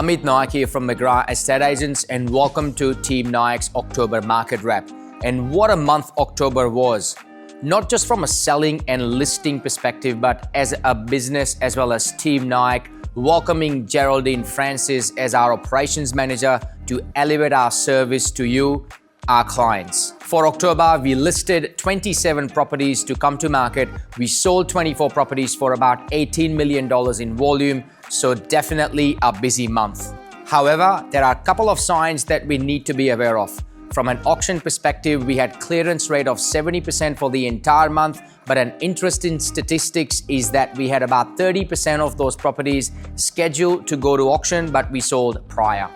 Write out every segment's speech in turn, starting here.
Amit Naik here from McGrath Estate Agents, and welcome to Team Naik's October Market Wrap. And what a month October was. Not just from a selling and listing perspective, but as a business as well as Team Naik, welcoming Geraldine Francis as our operations manager to elevate our service to you, our clients. For October, we listed 27 properties to come to market. We sold 24 properties for about $18 million in volume, so definitely a busy month. However, there are a couple of signs that we need to be aware of. From an auction perspective, we had clearance rate of 70% for the entire month, but an interesting statistics is that we had about 30% of those properties scheduled to go to auction, but we sold prior.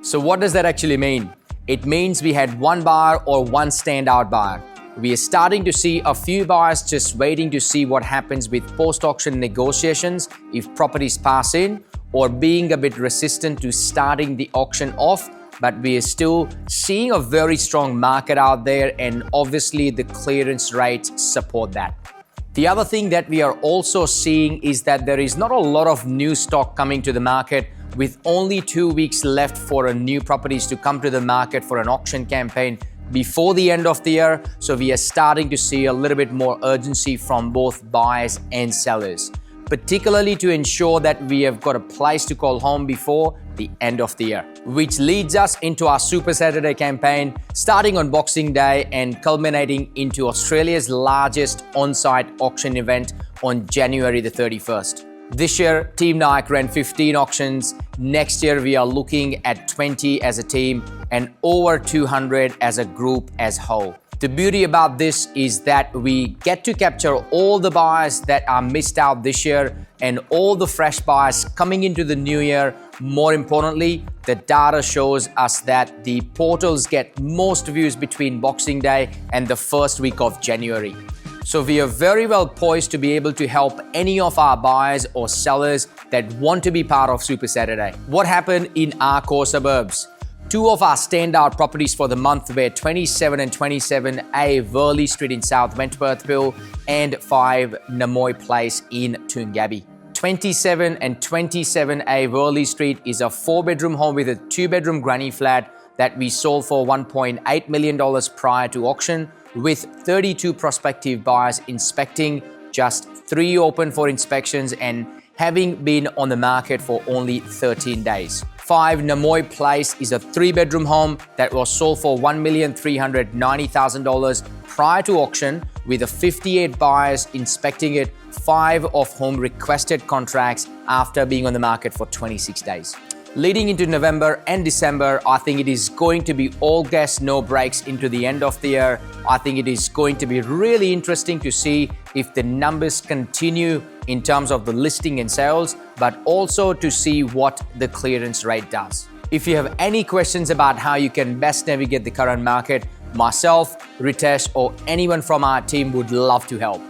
So what does that actually mean? It means we had one buyer or one standout buyer. We are starting to see a few buyers just waiting to see what happens with post-auction negotiations if properties pass in, or being a bit resistant to starting the auction off, but we are still seeing a very strong market out there, and obviously the clearance rates support that. The other thing that we are also seeing is that there is not a lot of new stock coming to the market, with only 2 weeks left for new properties to come to the market for an auction campaign before the end of the year. So we are starting to see a little bit more urgency from both buyers and sellers, particularly to ensure that we have got a place to call home before the end of the year. Which leads us into our Super Saturday campaign, starting on Boxing Day and culminating into Australia's largest on-site auction event on January the 31st. This year, Team Naik ran 15 auctions. Next year, we are looking at 20 as a team and over 200 as a group as whole. The beauty about this is that we get to capture all the buyers that are missed out this year and all the fresh buyers coming into the new year. More importantly, the data shows us that the portals get most views between Boxing Day and the first week of January. So we are very well poised to be able to help any of our buyers or sellers that want to be part of Super Saturday. What happened in our core suburbs? Two of our standout properties for the month were 27 and 27A Worley Street in South Wentworthville and 5 Namoy Place in Toongabbie. 27 and 27A Worley Street is a 4-bedroom home with a 2-bedroom granny flat that we sold for $1.8 million prior to auction, with 32 prospective buyers inspecting, just 3 open for inspections, and having been on the market for only 13 days. 5 Namoy Place is a 3-bedroom home that was sold for $1,390,000 prior to auction, with 58 buyers inspecting it, 5 of whom requested contracts after being on the market for 26 days. Leading into November and December, I think it is going to be all gas, no brakes into the end of the year. I think it is going to be really interesting to see if the numbers continue in terms of the listing and sales, but also to see what the clearance rate does. If you have any questions about how you can best navigate the current market, myself, Ritesh, or anyone from our team would love to help.